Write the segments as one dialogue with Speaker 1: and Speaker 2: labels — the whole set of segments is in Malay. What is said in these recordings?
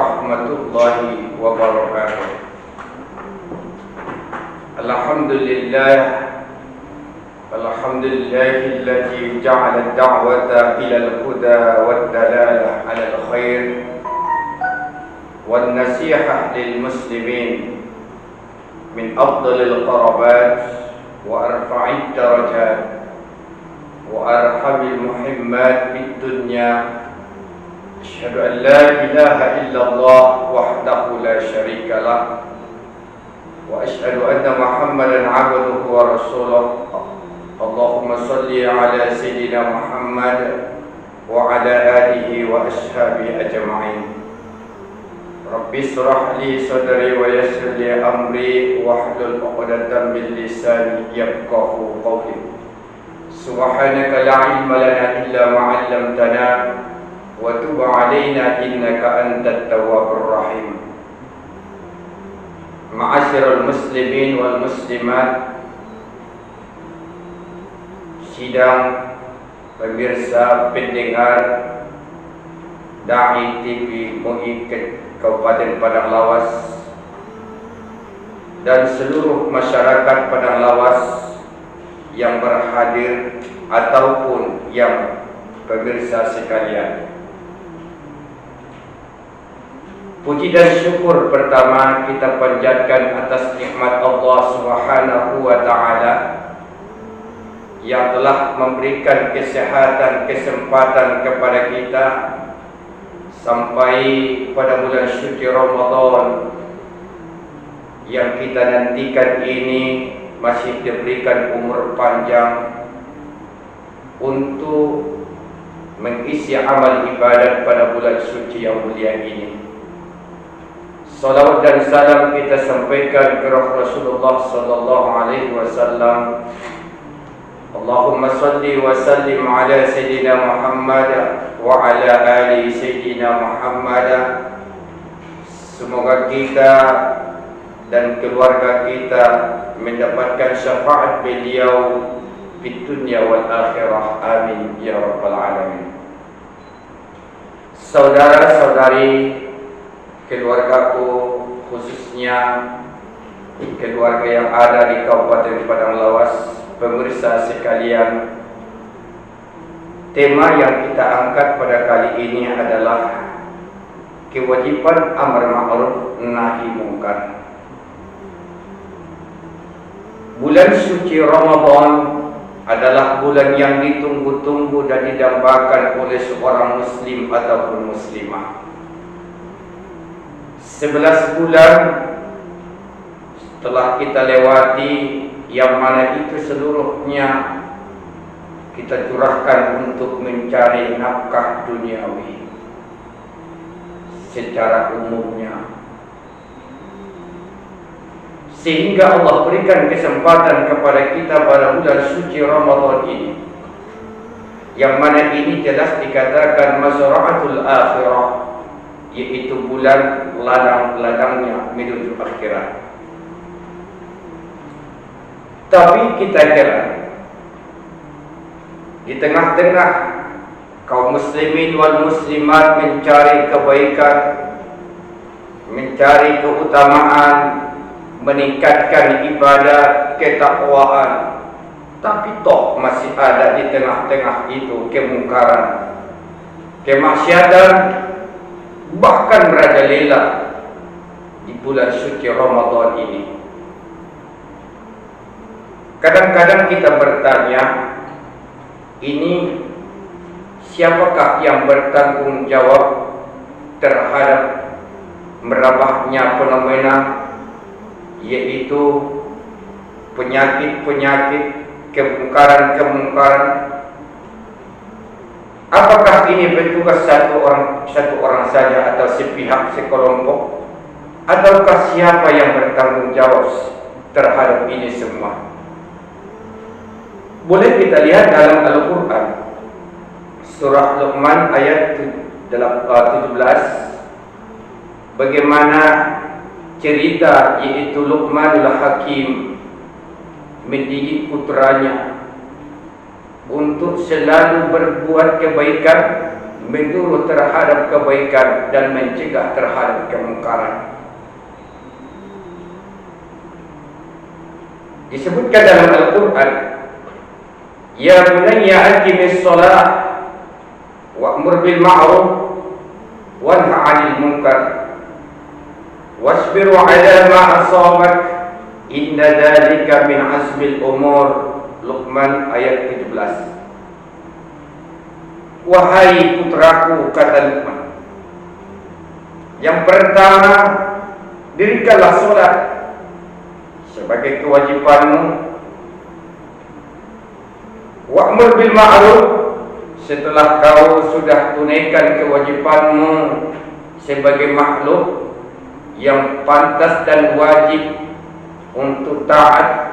Speaker 1: warahmatullahi wabarakatuh. Alhamdulillahilladzi ja'ala ad-da'wata ila al-huda wad-dalalah 'ala al-khair wan-nasihah lil muslimin min afdalil qarabat wa arfa'id darajat wa arhamil muhimmat fid dunya. Asyhadu an la ilaha illallah wahdahu la syarika lah wa asyhadu anna Muhammadan 'abduhu wa rasuluh. Allahumma salli ala sayyidina Muhammad wa ala alihi wa ashabihi ajma'in. Rabbi shrah li sadri wa yassir li amri wahlul 'uqdatam min lisani yafqahu qawli. Subhanaka la ilma lana illa ma 'allamtana wa tub 'alaina innaka antat tawwabur rahim. Ma'asyiral muslimin wal muslimat, sidang pemirsa pendengar Da'i TV MUI Kabupaten Padang Lawas dan seluruh masyarakat Padang Lawas yang berhadir ataupun yang pemirsa sekalian. Puji dan syukur pertama kita panjatkan atas nikmat Allah Subhanahu wa taala yang telah memberikan kesehatan, kesempatan kepada kita sampai pada bulan suci Ramadan yang kita nantikan ini masih diberikan umur panjang untuk mengisi amal ibadat pada bulan suci yang mulia ini. Salawat dan salam kita sampaikan ke Rasulullah sallallahu alaihi wasallam. Allahumma salli wa sallim ala sayyidina Muhammad wa ala ali sayyidina Muhammad. Semoga kita dan keluarga kita mendapatkan syafaat beliau di dunia wal akhirah. Amin ya rabbal alamin. Saudara-saudari, keluargaku, khususnya keluarga yang ada di Kabupaten Padang Lawas, pemirsa sekalian, tema yang kita angkat pada kali ini adalah kewajiban amar ma'ruf nahi mungkar. Bulan suci Ramadan adalah bulan yang ditunggu-tunggu dan didambakan oleh seorang muslim ataupun muslimah. 11 bulan setelah kita lewati, yang mana itu seluruhnya kita curahkan untuk mencari nafkah duniawi secara umumnya, sehingga Allah berikan kesempatan kepada kita pada bulan suci Ramadan ini, yang mana ini jelas dikatakan mazra'atul akhirah, yaitu bulan ladang-ladangnya menuju akhirat. Tapi kita kira di tengah-tengah kaum muslimin wal muslimat mencari kebaikan, mencari keutamaan, meningkatkan ibadah, ketakwaan, tapi toh masih ada di tengah-tengah itu kemungkaran, kemaksiatan, bahkan merajalela di bulan suci Ramadan ini. Kadang-kadang kita bertanya, ini siapakah yang bertanggung jawab terhadap merabahnya fenomena, yaitu penyakit-penyakit, kemungkaran-kemungkaran? Apakah ini bertugas satu orang saja atau sepihak, sekelompok, ataukah siapa yang bertanggung jawab terhadap ini semua? Boleh kita lihat dalam Al-Quran, surah Luqman ayat 17, bagaimana cerita yaitu Luqmanul Hakim mendidik putranya untuk selalu berbuat kebaikan menyuruh terhadap kebaikan dan mencegah terhadap kemungkaran. Disebutkan dalam Al-Quran, ya bunayya aqimis shalah wa'mur bil ma'ruf wanha 'anil munkar wasbir 'ala ma asabak inna dzalika min azmil umur. Luqman ayat 17. Wahai putraku, kata Luqman, yang pertama, dirikanlah solat sebagai kewajibanmu. Wa'mur bil ma'ruf, setelah kau sudah tunaikan kewajibanmu sebagai makhluk yang pantas dan wajib untuk taat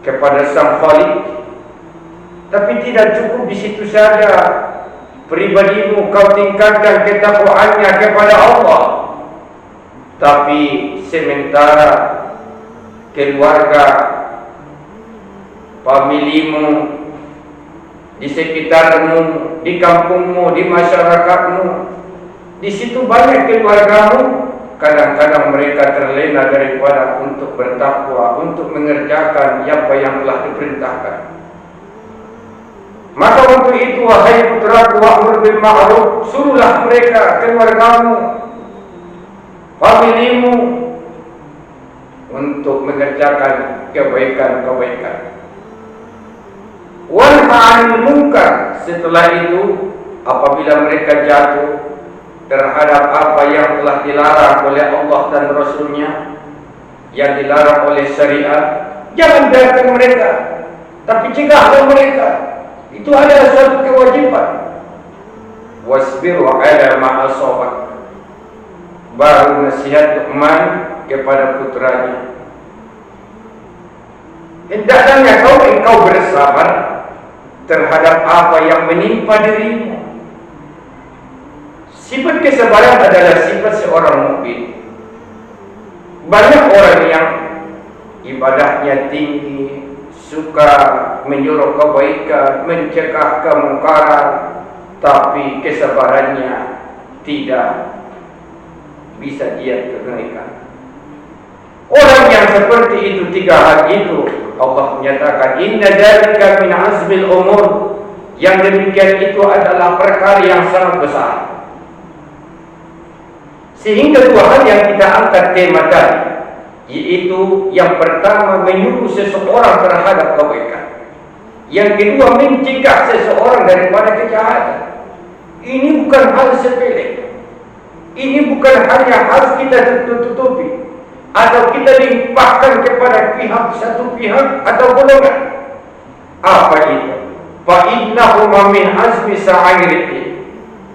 Speaker 1: kepada Sang Khalik, tapi tidak cukup di situ saja. Pribadimu kau tingkatkan ketakwaannya kepada Allah, tapi sementara keluarga, familimu, di sekitarmu, di kampungmu, di masyarakatmu, di situ banyak keluargamu, kadang-kadang mereka terlena daripada untuk bertakwa, untuk mengerjakan apa yang telah diperintahkan. Maka untuk itu, wahai putraku, wa'mur bil ma'ruf, suruhlah mereka, keluargamu, familimu, untuk mengerjakan kebaikan-kebaikan. Wanha 'anil munkar, setelah itu apabila mereka jatuh terhadap apa yang telah dilarang oleh Allah dan Rasulnya, yang dilarang oleh syariat, jangan biarkan mereka, tapi cegahlah mereka. Itu adalah suatu kewajiban. Wasbiru 'ala ma asabak, baru nasihat Luqman kepada putranya, hendaknya engkau bersabar terhadap apa yang menimpa dirimu. Sifat kesabaran adalah sifat seorang mukmin. Banyak orang yang ibadahnya tinggi, suka menyuruh kebaikan, mencegah kemungkaran, tapi kesabarannya tidak bisa dia tunaikan. Orang yang seperti itu, tiga hal itu Allah menyatakan, inna dzalika min azmil umur, yang demikian itu adalah perkara yang sangat besar. Sehingga dua hal yang kita angkat tema tadi, yaitu yang pertama menyuruh seseorang terhadap kebaikan, yang kedua mencegah seseorang daripada kejahatan. Ini bukan hal sepele. Ini bukan hal yang harus kita tutupi atau kita limpahkan kepada pihak satu pihak atau golongan. Apa itu? Fa innahu min azmi sa'iri,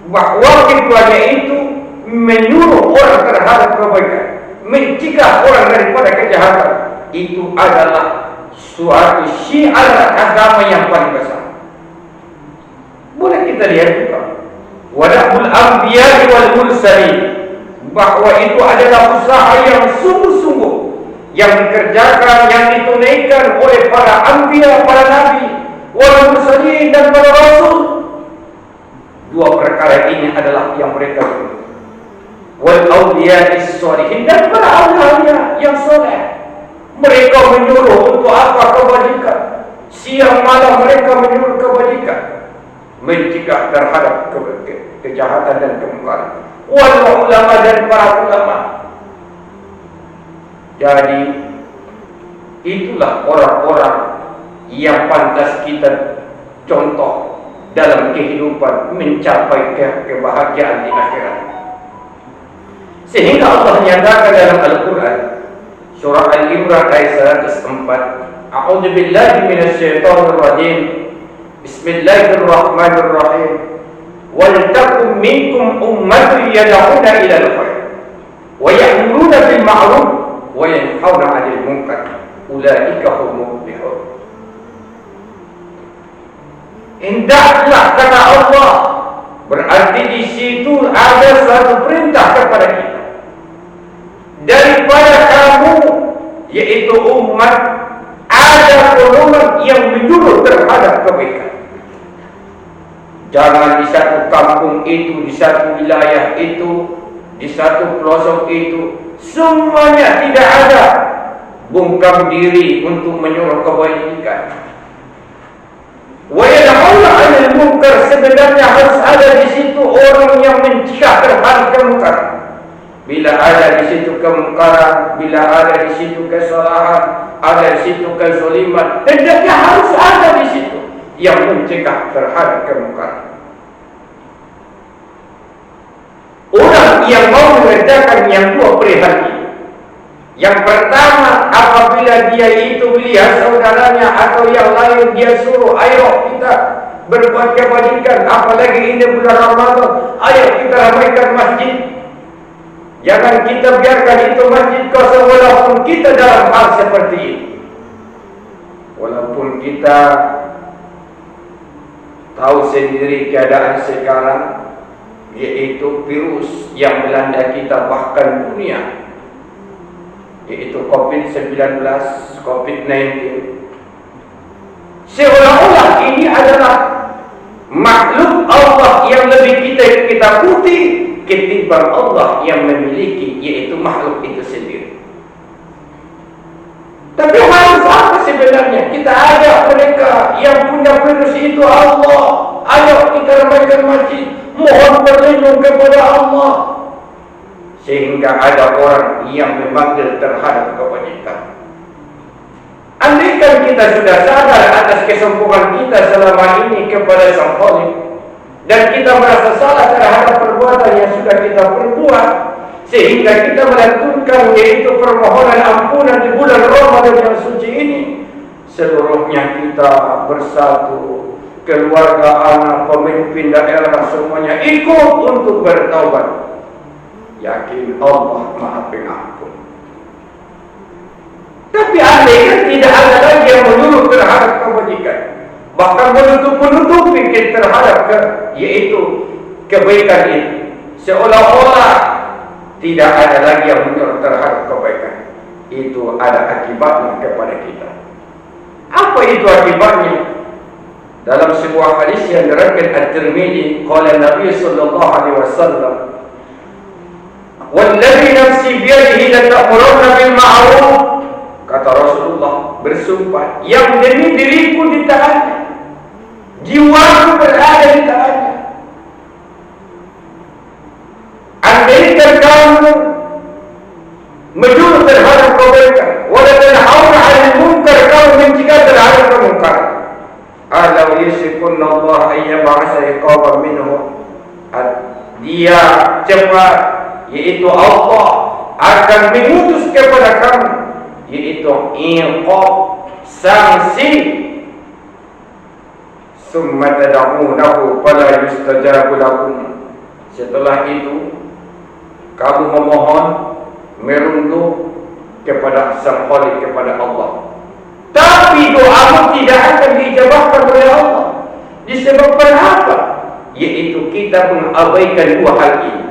Speaker 1: bahwa keduanya itu menyuruh orang terhadap kebaikan, mencegah orang daripada kejahatan. Itu adalah suatu syiar agama yang paling besar. Boleh kita lihat juga wada'ul anbiya wal mursalin, bahwa itu adalah usaha yang sungguh-sungguh yang dikerjakan, yang ditunaikan oleh para anbiya, para nabi, wal mursalin, dan para rasul. Dua perkara ini adalah yang mereka lakukan. Wal awliya'is sholihin, dan para awliya yang soleh. Mereka menyuruh untuk apa? Kebajikan. Siang malam mereka menyuruh kebajikan, mencegah terhadap kejahatan dan kemungkaran. Wal ulama, dan para ulama. Jadi itulah orang-orang yang pantas kita contoh dalam kehidupan mencapai kebahagiaan di akhirat. Sehingga Allah nyatakan dalam Al-Quran, surah Al-Imran ayat 104, A'udzu billahi minasyaitonir rajim. Bismillahirrahmanirrahim. Wal takum minkum ummatun yad'una ila al-khair wa ya'muruna bil ma'ruf wa yanhauna 'anil munkar. Ulaika humul muflihun. Hendaklah, kata Allah, berarti di situ ada suatu perintah kepada kita daripada kamu, yaitu umat, ada golongan yang menyuruh terhadap kebaikan. Jangan di satu kampung itu, di satu wilayah itu, di satu pelosok itu, semuanya tidak ada bungkam diri untuk menyuruh kebaikan. Wa yanhauna 'anil munkar, sebenarnya harus ada di situ orang yang mencegah terhadap kemungkaran. Bila ada di situ kemungkaran, bila ada di situ kesalahan, ada di situ kezaliman, hendaknya harus ada di situ yang mencegah terhadap kemungkaran. Orang yang mau mengerjakan yang dua perihal ini. Yang pertama, apabila dia itu melihat saudaranya atau yang lain, dia suruh, ayo kita berbuat kebajikan, apalagi ini bulan Ramadan, ayo kita ramaikan masjid. Jangan kita biarkan itu masjid kosong walaupun kita dalam hal seperti ini. Walaupun kita tahu sendiri keadaan sekarang, yaitu virus yang melanda kita bahkan dunia, yaitu COVID-19, COVID-19. Seolah-olah ini adalah makhluk Allah yang lebih kita takuti ketimbang Allah yang memiliki, yaitu makhluk itu sendiri. Tapi harus apa sebenarnya? Kita ajak mereka yang punya virus itu Allah. Ayo kita ramaikan masjid, mohon berlindung kepada Allah. Sehingga ada orang yang memanggil terhadap kebajikan. Andaikan kita sudah sadar atas kesombongan kita selama ini kepada Sang Khalik, dan kita merasa salah terhadap perbuatan yang sudah kita perbuat, sehingga kita melantunkan yaitu permohonan ampunan di bulan Ramadan yang suci ini, seluruhnya kita bersatu, keluarga, anak, pemimpin daerah, semuanya ikut untuk bertaubat. Yakin Allah Maha Pengampun. Tapi andaikan tidak ada lagi yang menyuruh terhadap kebajikan, bahkan menutup-nutupi terhadap yaitu kebaikan itu, seolah-olah tidak ada lagi yang menyuruh terhadap kebaikan, itu ada akibatnya kepada kita. Apa itu akibatnya? Dalam sebuah hadis yang diriwayatkan At-Tirmidzi, qala Nabi sallallahu alaihi wasallam, "Wallazi nafsi biyadihi la ta'muruna bil ma'ruf." Kata Rasulullah bersumpah, yang demi diriku ditaati, jiwaku berada di taatnya. Andaikan kamu menyuruh terhadap kebaikan, wala tanhauna 'anil munkar, kamu mencegah terhadap kemungkaran, alau yasikunna Allah ayyab'asa iqaban minhu, dia cepat, yaitu Allah akan mengutus kepada kamu, yaitu iqab, sanksi. Summa tad'unahu fala yustajabu lakum, setelah itu kamu memohon, merunduk kepada Sang Khalik, kepada Allah, tapi doamu tidak akan diijabahkan oleh Allah. Disebabkan apa? Yaitu kita mengabaikan dua hal ini.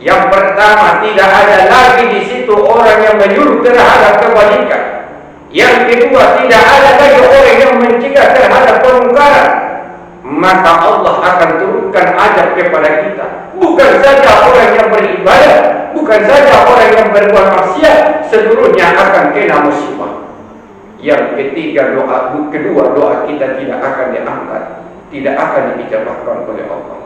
Speaker 1: Yang pertama, tidak ada lagi di situ orang yang menyuruh terhadap kebajikan. Yang kedua, tidak ada lagi orang yang mencegah terhadap kemungkaran. Maka Allah akan turunkan azab kepada kita. Bukan saja orang yang beribadah, bukan saja orang yang berbuat maksiat, seluruhnya akan kena musibah. Yang ketiga, kedua doa kita tidak akan diangkat, tidak akan diijabahkan oleh Allah.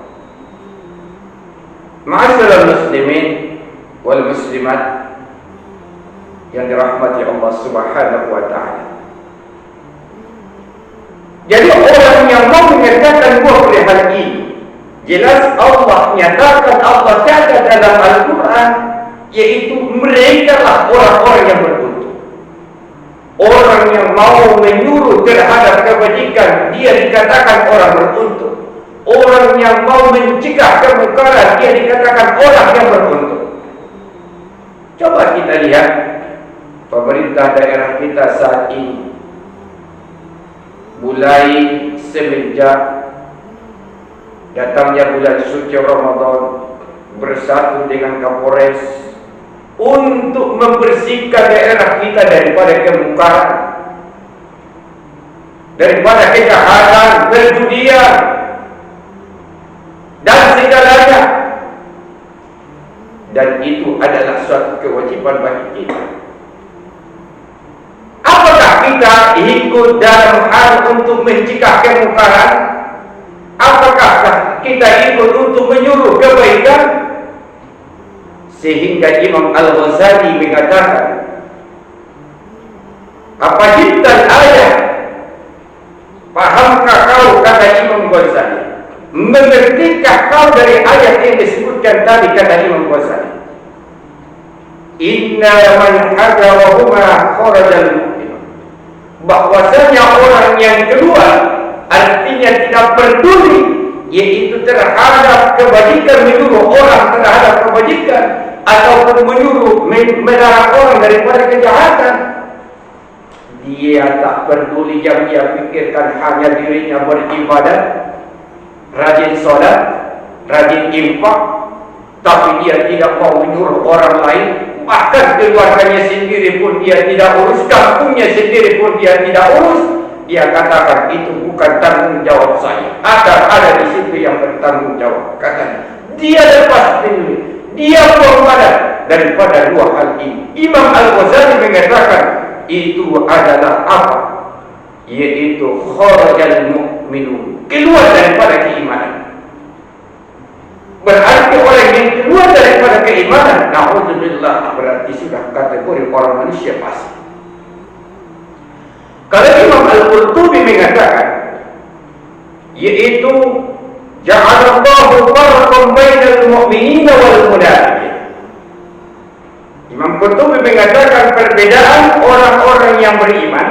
Speaker 1: Ma'asyiral muslimin wal muslimat yang dirahmati Allah Subhanahu wa taala. Jadi orang yang mau mengerjakan dua perihal ini, jelas Allah nyatakan, Allah catat dalam Al-Quran, yaitu mereka lah orang-orang yang beruntung. Orang yang mau menyuruh terhadap kebajikan, dia dikatakan orang beruntung. Orang yang mau mencegah kemungkaran, dia dikatakan orang yang beruntung. Coba kita lihat pemerintah daerah kita saat ini, mulai semenjak datangnya bulan suci Ramadan, bersatu dengan Kapolres untuk membersihkan daerah kita daripada kemungkaran, daripada kejahatan, perjudian. dan segalanya. Dan itu adalah suatu kewajiban bagi kita. Apakah kita ikut dalam hal untuk mencegah kemungkaran? Apakah kita ikut untuk menyuruh kebaikan? Sehingga Imam Al-Ghazali mengatakan, apa hintan ayat? Pahamkah kau, kata Imam Ghazali, mengertikah kau dari ayat yang disebutkan tadi, kata Imam Ghazali, inna man hajarahuma kharajal mu'min, bahwasanya orang yang keluar, artinya tidak peduli, yaitu terhadap kebajikan, menyuruh orang terhadap kebajikan, ataupun menyuruh melarang orang daripada kejahatan, dia tak peduli. Yang dia pikirkan hanya dirinya beribadah, rajin solat, rajin infak, tapi dia tidak mau menyuruh orang lain. Bahkan keluarganya sendiri pun dia tidak urus, kampungnya sendiri pun dia tidak urus. Dia katakan itu bukan tanggung jawab saya, akan ada di situ yang bertanggung jawab. Katanya dia lepas diri, dia buang badan daripada dua hal ini. Imam Al-Ghazali mengatakan itu adalah apa? Yaitu kharajal mu'minun, keluar daripada keimanan. Berarti orang yang keluar daripada keimanan, na'udzubillah, berarti sudah kategori orang manusia fasik. Kalau Imam Al-Qurtubi mengatakan, yaitu ja'alallahu farqan bainal mu'minina wal munafiqin. Imam Qurtubi mengatakan perbedaan orang-orang yang beriman,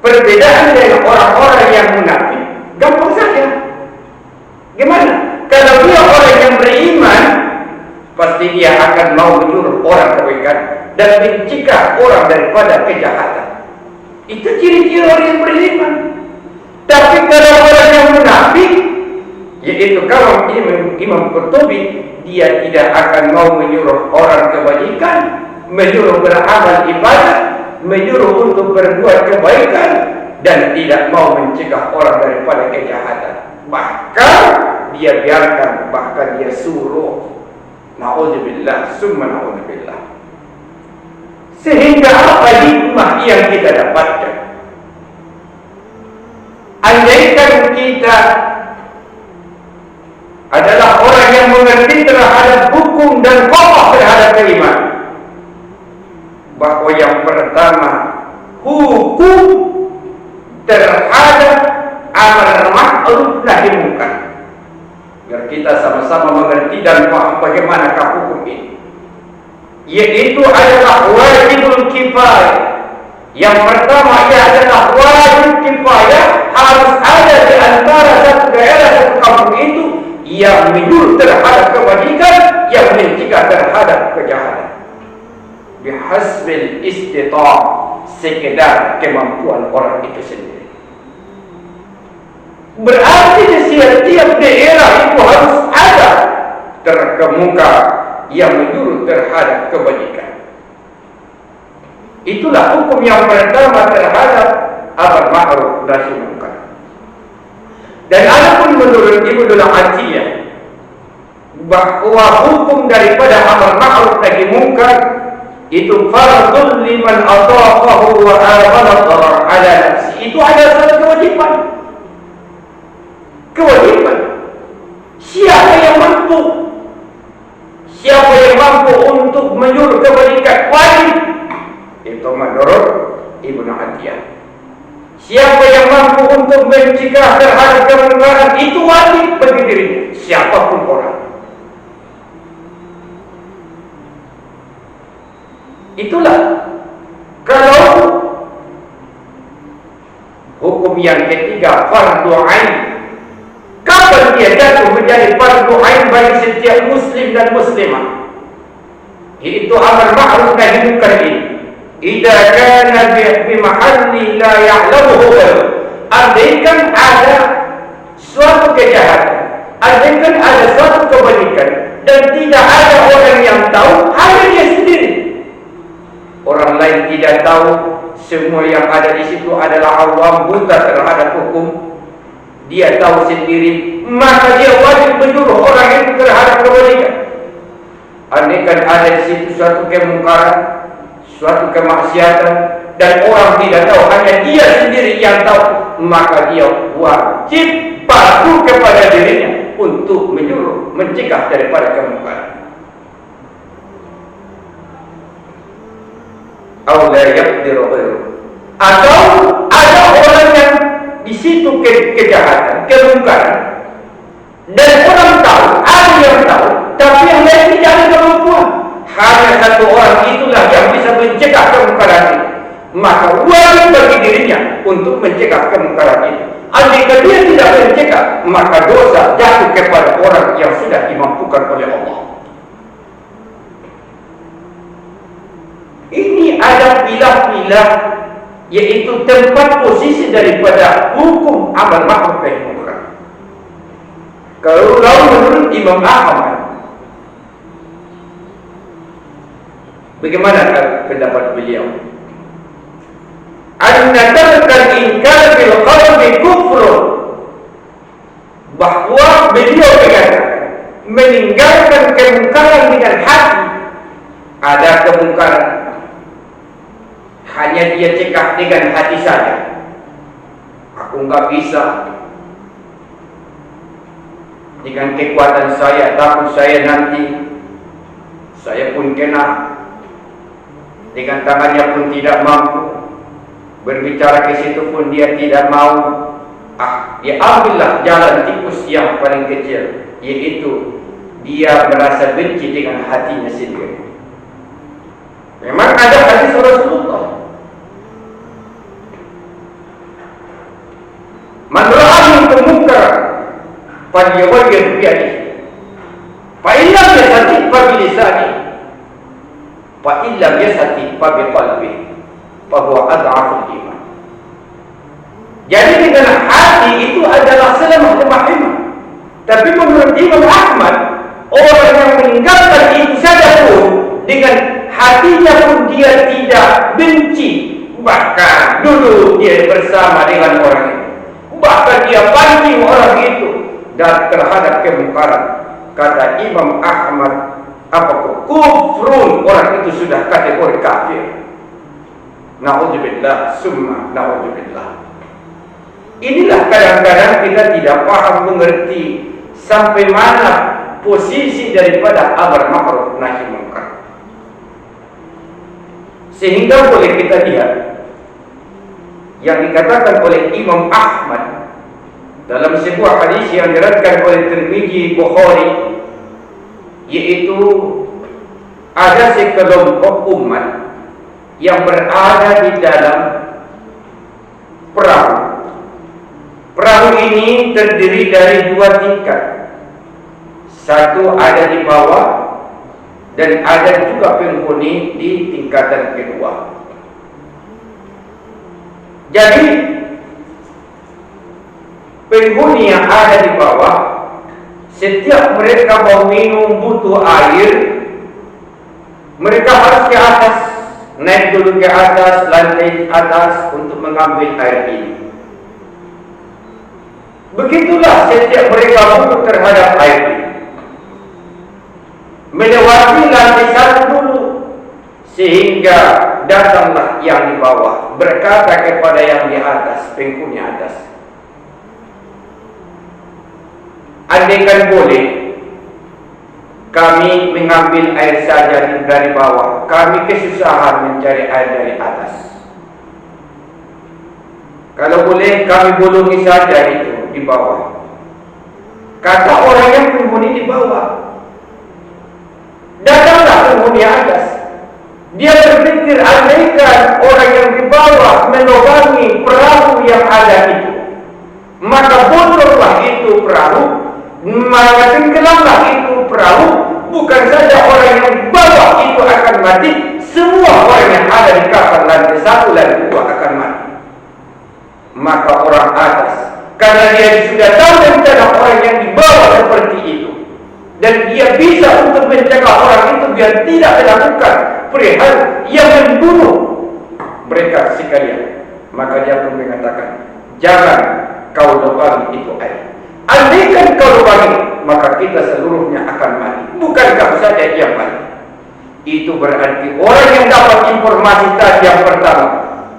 Speaker 1: perbedaan dengan orang-orang yang munafik, gampang saja. Gimana? Kalau dia orang yang beriman, pasti dia akan mau menyuruh orang kebaikan dan mencegah orang daripada kejahatan. Itu ciri-ciri orang yang beriman. Tapi kalau orang yang munafik, yaitu kalau Imam Qurtubi, dia tidak akan mau menyuruh orang kebajikan, menyuruh beramal ibadah, menyuruh untuk berbuat kebaikan, dan tidak mau mencegah orang daripada kejahatan. Bahkan dia biarkan, bahkan dia suruh. Na'udzubillah, summa na'udzubillah. Sehingga apa hikmah yang kita dapatkan? Andaikan kita adalah orang yang mengerti terhadap hukum dan kokoh terhadap keimanan, bahwa yang pertama, hukum terhadap amar ma'ruf nahi munkar, biar kita sama-sama mengerti dan paham bagaimanakah hukum ini. Yaitu adalah wajibul kifayah. Yang pertama, ia adalah wajib kifayah, harus ada di antara satu daerah, satu kampung itu yang menyuruh terhadap kebajikan, yang mencegah terhadap kejahatan. Bihasbil istita', sekedar kemampuan orang itu sendiri. Berarti di setiap daerah itu harus ada terkemuka yang menyuruh terhadap kebajikan. Itulah hukum yang pertama terhadap amar ma'ruf nahi munkar. Dan adapun menurut Ibnu Al-Atiyah, bahwa hukum daripada amar ma'ruf nahi munkar itu fardun liman ataqahu wa amana dharar ala nafsi. Itu adalah satu kewajiban. Kewajiban. Siapa yang mampu? Siapa yang mampu untuk menyuruh kebajikan, wajib. Itu menurut Ibnu Atiyah. Siapa yang mampu untuk mencegah terhadap kemungkaran, itu wajib bagi dirinya, siapapun orang. Itulah kalau hukum yang ketiga, fardu ain. Kapan dia jatuh menjadi fardu ain bagi setiap muslim dan muslimah? Yaitu amar ma'ruf nahi munkar ini. Idza kana bi mahalli la ya'lamuhu. Andaikan ada suatu kejahatan, andaikan ada suatu kebajikan dan tidak ada orang yang tahu, hanya dia sendiri. Orang lain tidak tahu, semua yang ada di situ adalah awam, buta terhadap hukum. dia tahu sendiri, maka dia wajib menyuruh orang itu terhadap kebaikan. Andaikan ada di situ suatu kemungkaran, suatu kemaksiatan, dan orang tidak tahu, hanya dia sendiri yang tahu, maka dia wajib patuh kepada dirinya untuk menyuruh, mencegah daripada kemungkaran. Atau ada orang yang di situ kejahatan, kemungkaran, dan orang tahu, ada yang tahu, tapi yang lain tidak ada kemampuan. Hanya satu orang itulah yang bisa mencegah kemungkaran itu. Maka wajib bagi dirinya untuk mencegah kemungkaran itu. Andai dia tidak mencegah, maka dosa jatuh kepada orang yang sudah dimampukan oleh Allah. Ini ada pilah-pilah, yaitu tempat posisi daripada hukum amal ma'ruf nahi munkar. Kalau menurut Imam Ahmad, bagaimana pendapat beliau? Anna tarkal inkar bil qalbi kufrun, bahwa beliau berkata meninggalkan kemungkaran dengan hati. Ada kemungkaran, hanya dia cegah dengan hati saja. Aku nggak bisa, dengan kekuatan saya, takut saya nanti saya pun kena, dengan tangannya pun tidak mampu, berbicara ke situ pun dia tidak mau. Dia ambillah jalan tikus yang paling kecil, yaitu dia merasa benci dengan hatinya sendiri. Memang ada hadis Rasulullah, man ra'a minkum munkaran falyughayyir bi yadihi, fa in lam yastati' fa bi lisanihi, fa in lam yastati' fa bi qalbihi, fa huwa ad'aful iman. Jadi dengan hati itu adalah selemah-lemah iman. Tapi menurut Imam Ahmad, orang yang meninggalkan itu saja pun dengan hatinya pun dia tidak benci, bahkan dulu dia bersama dengan orang itu, bahkan dia pancing orang itu dan terhadap kemungkaran. Kata Imam Ahmad, apakah kufrun, orang itu sudah kategori kafir. Na'udzubillah, summa na'udzubillah. Inilah kadang-kadang kita tidak paham, mengerti sampai mana posisi daripada amar ma'ruf nahi munkar, sehingga boleh kita lihat yang dikatakan oleh Imam Ahmad dalam sebuah hadis yang diriwayatkan oleh Tirmidzi, Bukhari, yaitu ada sekelompok umat yang berada di dalam perahu. Perahu ini terdiri dari dua tingkat. Satu ada di bawah dan ada juga penghuni di tingkatan kedua. Jadi penghuni yang ada di bawah, setiap mereka mau minum, butuh air, mereka harus ke atas, naik dulu ke atas, lantai atas untuk mengambil air ini. Begitulah setiap mereka butuh terhadap air ini, melewati lantai satu dulu, sehingga datanglah yang di bawah berkata kepada yang di atas, penghuni atas, andaikan boleh kami mengambil air saja dari bawah, kami kesusahan mencari air dari atas. Kalau boleh kami bolongi saja itu di bawah. Kata orang yang penghuni di bawah. Datanglah penghuni atas. Dia berpikir, andaikan orang yang di bawah menubangi perahu yang ada itu, maka bocorlah itu perahu, maka tenggelamlah itu perahu. Bukan saja orang yang di bawah itu akan mati, semua orang yang ada di kapal lantai satu dan dua akan mati. Maka orang atas, karena dia sudah tahu rencana orang yang di bawah seperti itu, dan dia bisa untuk mencegah orang itu biar tidak melakukan perihal yang membunuh mereka sekalian, maka dia pun mengatakan, jangan kau lubangi itu air. Andaikan kau lubangi, maka kita seluruhnya akan mati. Bukan kau saja yang mati. Itu berarti orang yang dapat informasi tadi yang pertama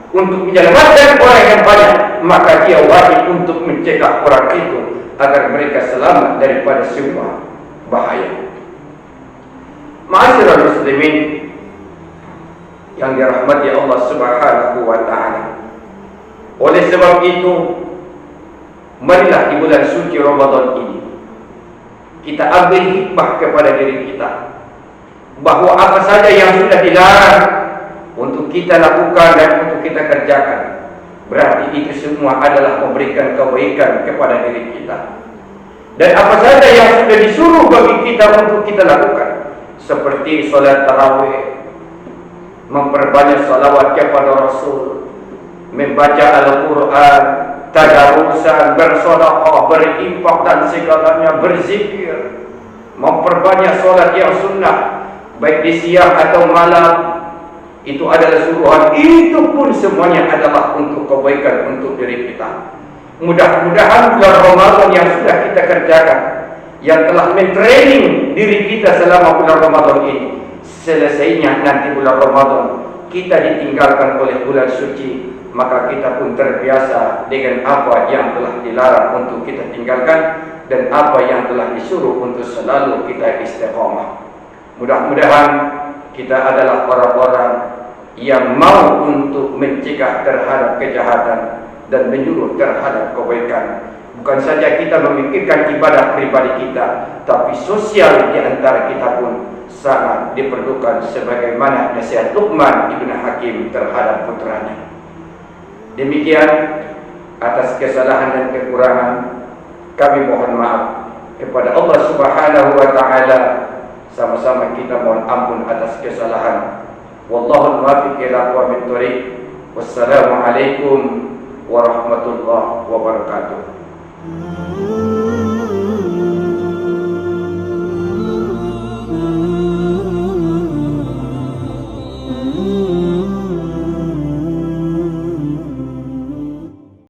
Speaker 1: untuk menyelamatkan orang yang banyak, maka dia wajib untuk mencegah orang itu agar mereka selamat daripada semua bahaya. Ma'asyiral muslimin yang dirahmati Allah Subhanahu wa taala. Oleh sebab itu, marilah di bulan suci Ramadan ini kita ambil hikmah kepada diri kita, bahwa apa saja yang sudah dilarang untuk kita lakukan dan untuk kita kerjakan, berarti itu semua adalah memberikan kebaikan kepada diri kita. Dan apa saja yang sudah disuruh bagi kita untuk kita lakukan, seperti solat tarawih, memperbanyak salawat kepada Rasul, membaca Al-Quran, tadarusan, bersedekah, berinfak dan segalanya, berzikir, memperbanyak solat yang sunnah baik di siang atau malam, itu adalah suruhan. Itu pun semuanya adalah untuk kebaikan untuk diri kita. Mudah-mudahan bulan Ramadan yang sudah kita kerjakan, yang telah mentraining diri kita selama bulan Ramadan ini, selesainya nanti bulan Ramadan kita ditinggalkan oleh bulan suci, maka kita pun terbiasa dengan apa yang telah dilarang untuk kita tinggalkan dan apa yang telah disuruh untuk selalu kita istiqamah. Mudah-mudahan kita adalah orang-orang yang mau untuk mencegah terhadap kejahatan dan menyuruh terhadap kebaikan. Bukan saja kita memikirkan ibadah pribadi kita, tapi sosial di antara kita pun sangat diperlukan, sebagaimana nasihat Luqman ibn Hakim terhadap putranya. Demikian, atas kesalahan dan kekurangan kami mohon maaf kepada Allah Subhanahu wa taala. Sama-sama kita mohon ampun atas kesalahan. Wallahu muwaffiq ila aqwamit thoriq. Wassalamualaikum warahmatullahi wabarakatuh.